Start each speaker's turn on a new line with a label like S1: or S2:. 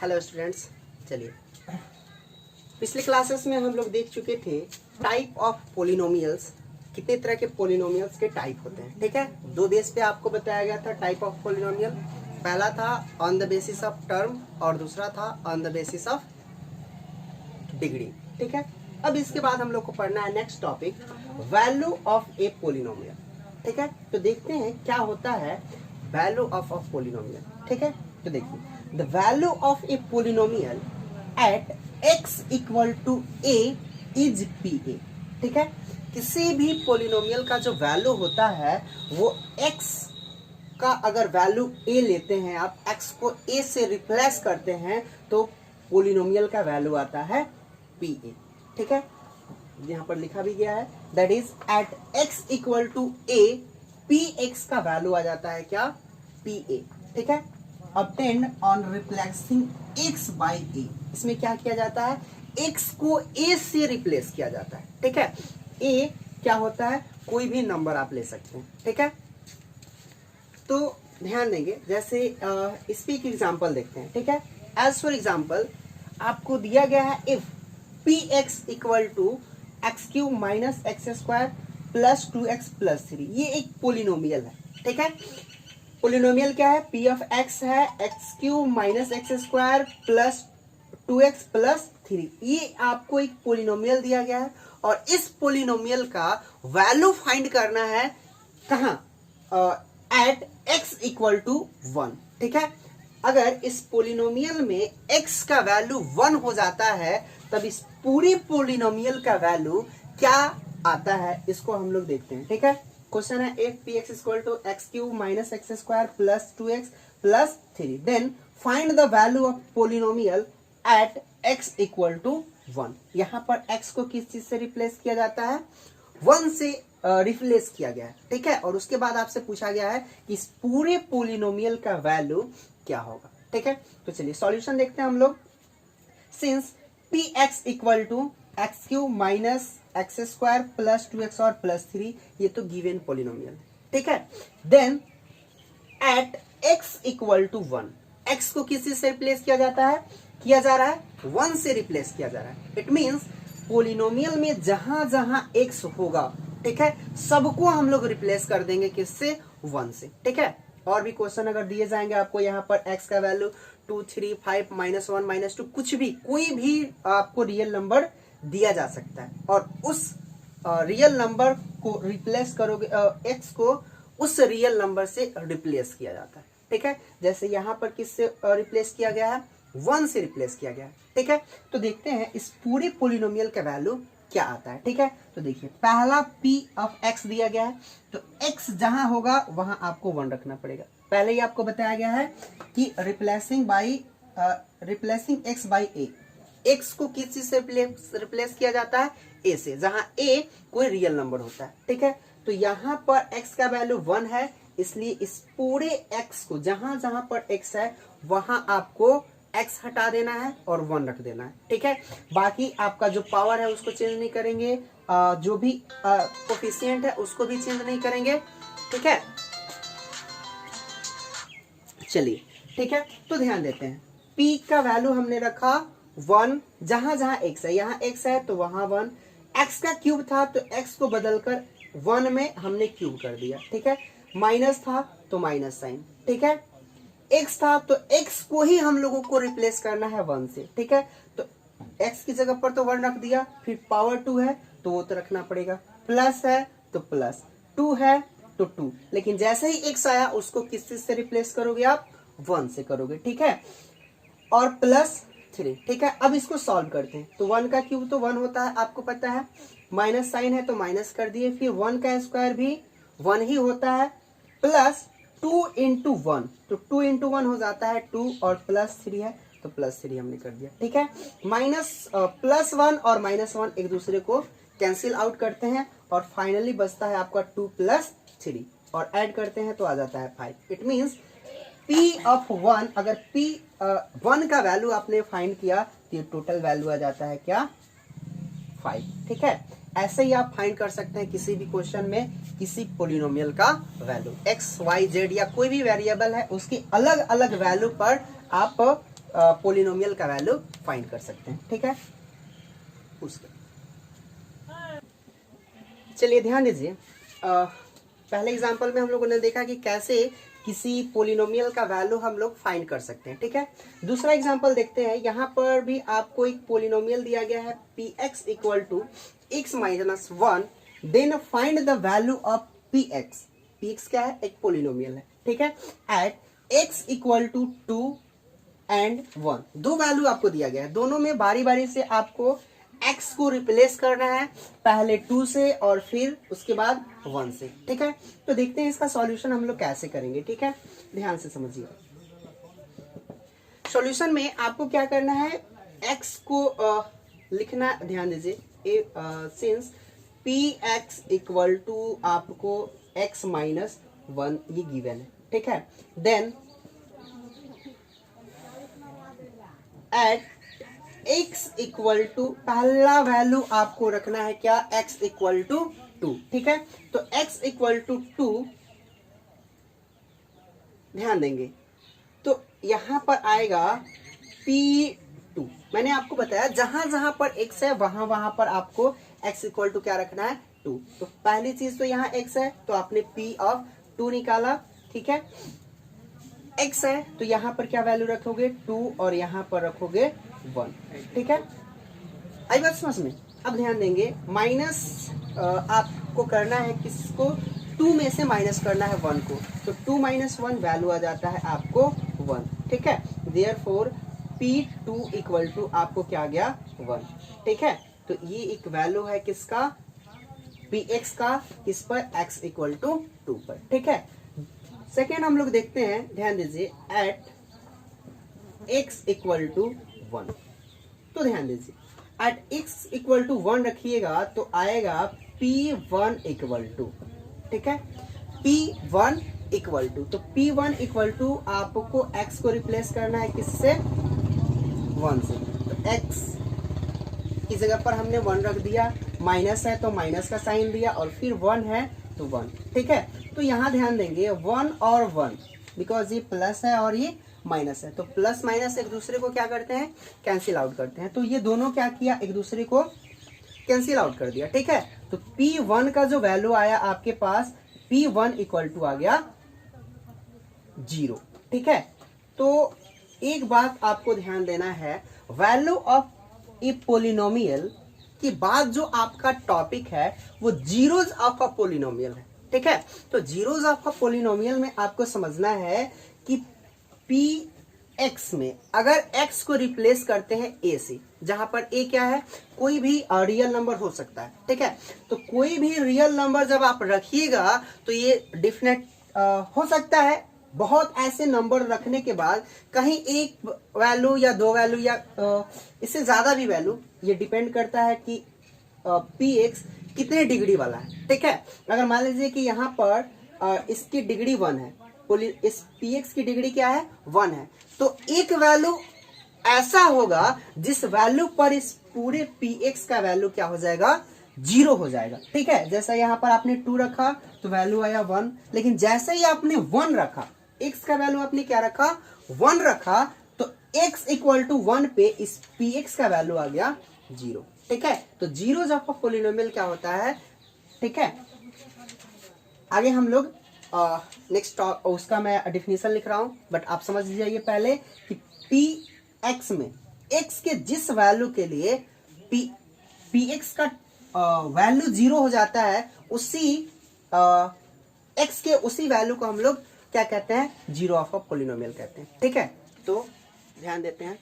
S1: Hello students, चलिए पिछले classes में हम लोग देख चुके थे टाइप ऑफ पोलिनोमियल्स। कितने तरह के पोलिनोमियल्स के टाइप होते हैं, ठीक है। दो बेस पे आपको बताया गया था टाइप ऑफ पोलिनोमियल। पहला था on the basis of term और दूसरा था on the basis of degree, ठीक है। अब इसके बाद हम लोग को पढ़ना है next topic, value of a polynomial, ठीक है। तो देखते हैं क्या होता है वैल्यू ऑफ अ पोलिनोमियल, ठीक है। तो देखिए the value of a polynomial at x equal to a is p a, ठीक है। किसी भी पोलिनोमियल का जो वैल्यू होता है वो x का अगर वैल्यू a लेते हैं, आप x को a से रिप्लेस करते हैं तो पोलिनोमियल का वैल्यू आता है पी ए, ठीक है। यहाँ पर लिखा भी गया है that is at x equal to a p x का वैल्यू आ जाता है क्या, पी ए, ठीक है। obtained on replacing x by a, इसमें क्या किया जाता है, x को a से रिप्लेस किया जाता है, ठीक है। a क्या होता है, कोई भी नंबर आप ले सकते हैं, ठीक है। तो ध्यान देंगे, जैसे इस पे एक एग्जांपल देखते हैं, ठीक है। एज फॉर एग्जांपल आपको दिया गया है if p x equal to x cube minus x square plus 2x plus 3, ये एक पोलिनोमियल है, ठीक है। पोलिनोमियल क्या है, पी ऑफ एक्स है x cube minus x square plus 2x plus 3, ये आपको एक पोलिनोमियल दिया गया है और इस पोलिनोमियल का वैल्यू फाइंड करना है कहाँ, एट x इक्वल टू 1, ठीक है। अगर इस पोलिनोमियल में x का वैल्यू 1 हो जाता है तब इस पूरी पोलिनोमियल का वैल्यू क्या आता है, इसको हम लोग देखते हैं, ठीक है। क्वेश्चन है if p x equal to x cube minus x square plus 2x plus 3, then find the value of polynomial at x equal to 1। यहाँ पर x को किस चीज से रिप्लेस किया जाता है, 1 से रिप्लेस किया गया है, ठीक है। और उसके बाद आपसे पूछा गया है कि इस पूरे पोलिनोमियल का वैल्यू क्या होगा, ठीक है। तो चलिए सॉल्यूशन देखते हैं हम लोग। Since p x equal to x cube minus x square plus 2x और प्लस 3, ये तो गिवन पोलिनोमियल, ठीक है। Then at x equal to 1, x को किसी से रिप्लेस किया जाता है, किया जा रहा है 1 से रिप्लेस किया जा रहा है। इट मींस पोलिनोमियल में जहां जहां x होगा, ठीक है, सबको हम लोग रिप्लेस कर देंगे किससे, 1 से, ठीक है। और भी क्वेश्चन अगर दिए जाएंगे आपको यहाँ पर x का वैल्यू 2, 3, 5, -1, -2, कुछ भी, कोई भी आपको रियल नंबर दिया जा सकता है और उस रियल नंबर को रिप्लेस करोगे, x को उस रियल नंबर से रिप्लेस किया जाता है, ठीक है। जैसे यहाँ पर किससे रिप्लेस किया गया है, 1 से रिप्लेस किया गया है, ठीक है। तो देखते हैं इस पूरे पोलिनोमियल का वैल्यू क्या आता है, ठीक है। तो देखिए पहला p ऑफ x दिया गया है, तो x जहां होगा वहां आपको 1 रखना पड़ेगा। पहले ही आपको बताया गया है कि replacing x by a, x को किस चीज से रिप्लेस किया जाता है, a से, जहां a कोई रियल नंबर होता है, ठीक है। तो यहाँ पर x का वैल्यू 1 है, इसलिए इस पूरे x को जहां जहां पर x है वहां आपको x हटा देना है और 1 रख देना है, ठीक है। बाकी आपका जो पावर है उसको चेंज नहीं करेंगे, जो भी कोफिशिएंट है उसको भी चेंज नहीं करेंगे, ठीक है। चलिए ठीक है, तो ध्यान देते हैं p का वैल्यू हमने रखा 1, जहां जहां x है, यहाँ x है तो वहां 1, x का क्यूब था तो x को बदलकर 1 में हमने क्यूब कर दिया, ठीक है। माइनस था तो माइनस साइन, ठीक है। x था तो x को ही हम लोगों को रिप्लेस करना है 1 से, ठीक है। तो x की जगह पर तो 1 रख दिया, फिर पावर 2 है तो वो तो रखना पड़ेगा, प्लस है तो प्लस, 2 है तो 2, लेकिन जैसे ही x आया उसको किस चीज से रिप्लेस करोगे आप, 1 से करोगे, ठीक है। और प्लस 3, ठीक है। अब इसको सॉल्व करते हैं, तो 1 का क्यूब तो 1 होता है, आपको पता है, माइनस साइन है तो माइनस कर दिए, फिर 1 का स्क्वायर भी 1 ही होता है, प्लस 2 इंटू 1, तो 2 इंटू 1 हो जाता है 2 और प्लस 3 है तो प्लस 3 हमने कर दिया, ठीक है। प्लस 1 और -1 एक दूसरे को कैंसिल आउट करते हैं और फाइनली बचता है आपका 2 + 3 और ऐड करते हैं तो आ जाता है 5। इट मींस p ऑफ 1, अगर p 1 का वैल्यू आपने फाइंड किया तो ये टोटल वैल्यू आ जाता है क्या, 5, ठीक है। ऐसे ही आप फाइंड कर सकते हैं किसी भी क्वेश्चन में किसी पोलिनोमियल का वैल्यू, x, y, z या कोई भी वेरिएबल है उसकी अलग अलग वैल्यू पर आप पोलिनोमियल का वैल्यू फाइंड कर सकते हैं। ठीक है, उसका चलिए ध्यान दीजिए। पहले एग्जांपल में हम लोगों ने देखा कि कैसे किसी पोलिनोमियल का वैल्यू हम लोग फाइंड कर सकते हैं। ठीक है, दूसरा एग्जांपल देखते हैं। यहाँ पर भी आपको एक पोलिनोमियल दिया गया है px equal to x minus 1, then find the value of px। px क्या है? एक पोलिनोमियल है। ठीक है, at x equal to 2 and 1, दो वैल्यू आपको दिया गया है। दोनों में बारी बारी से आपको x को रिप्लेस करना है, पहले 2 से और फिर उसके बाद 1 से। ठीक है, तो देखते हैं इसका सॉल्यूशन हम लोग कैसे करेंगे। ठीक है, ध्यान से समझिए। सॉल्यूशन में आपको क्या करना है, x को लिखना, ध्यान दीजिए। सिंस px इक्वल टू आपको x माइनस 1 ये गिवन है। ठीक है, then at x equal to पहला वैल्यू आपको रखना है क्या, x इक्वल टू 2। ठीक है, तो x इक्वल टू 2 ध्यान देंगे तो यहां पर आएगा p2। मैंने आपको बताया जहां जहां पर x है वहां वहां पर आपको x इक्वल टू क्या रखना है, 2। तो पहली चीज तो यहाँ x है तो आपने p ऑफ 2 निकाला। ठीक है, x है तो यहाँ पर क्या वैल्यू रखोगे, 2, और यहाँ पर रखोगे 1। ठीक है, आई बात समझ में। अब ध्यान देंगे, माइनस आपको करना है किसको, 2 में से माइनस करना है 1 को, तो 2 माइनस 1 वैल्यू आ जाता है आपको 1। ठीक है, देयरफॉर p2 इक्वल टू आपको क्या आ गया, 1। ठीक है, तो ये एक वैल्यू है किसका, px का, किस पर, x इक्वल टू 2 पर। ठीक है, सेकेंड हम लोग देखते हैं, ध्यान दीजिए। एट x इक्वल टू 1, तो ध्यान दीजिए एट x इक्वल टू 1 रखिएगा तो आएगा p1 इक्वल टू। ठीक है, p1 इक्वल टू, तो p1 इक्वल टू आपको x को रिप्लेस करना है किससे, 1 से। तो x की जगह पर हमने 1 रख दिया, माइनस है तो माइनस का साइन दिया, और फिर 1 है तो 1। ठीक है, तो यहां ध्यान देंगे 1 और 1, बिकॉज ये प्लस है और ये माइनस है, तो प्लस माइनस एक दूसरे को क्या करते हैं, कैंसिल आउट करते हैं। तो ये दोनों क्या किया, एक दूसरे को कैंसिल आउट कर दिया। ठीक है, तो p1 का जो वैल्यू आया आपके पास, p1 इक्वल टू आ गया 0। ठीक है, तो एक बात आपको ध्यान देना है, वैल्यू ऑफ ए पोलिनोमियल की बाद जो आपका टॉपिक है वो जीरोज ऑफ अ पोलिनोमियल है। ठीक है, तो जीरोज ऑफ अ पोलिनोमियल में आपको समझना है कि px में अगर x को रिप्लेस करते हैं a से, जहां पर a क्या है, कोई भी रियल नंबर हो सकता है। ठीक है, तो कोई भी रियल नंबर जब आप रखिएगा तो ये डिफिनेट हो सकता है। बहुत ऐसे नंबर रखने के बाद कहीं एक वैल्यू या दो वैल्यू या इससे ज्यादा भी वैल्यू, ये डिपेंड करता है कि px कितने डिग्री वाला है। ठीक है, अगर मान लीजिए कि यहाँ पर इसकी डिग्री 1 है, इस px की डिग्री क्या है, 1 है, तो एक वैल्यू ऐसा होगा जिस वैल्यू पर इस पूरे px का वैल्यू क्या हो जाएगा, 0 हो जाएगा। ठीक है, जैसा यहाँ पर आपने 2 रखा तो वैल्यू आया 1, लेकिन जैसे ही आपने 1 रखा, x का वैल्यू आपने क्या रखा, 1 रखा, तो x इक्वल टू 1 पे इस px का वैल्यू आ गया 0। ठीक है, तो जीरोज ऑफ अ पोलिनोमियल क्या होता है। ठीक है, आगे हम लोग नेक्स्ट उसका मैं डिफिनीशन लिख रहा हूं, बट आप समझ लीजिए पहले कि px में x के जिस वैल्यू के लिए px का वैल्यू 0 हो जाता है, उसी x के उसी वैल्यू को हम लोग क्या कहते हैं, जीरो ऑफ अ पोलिनोमियल कहते हैं। ठीक है, तो ध्यान देते हैं।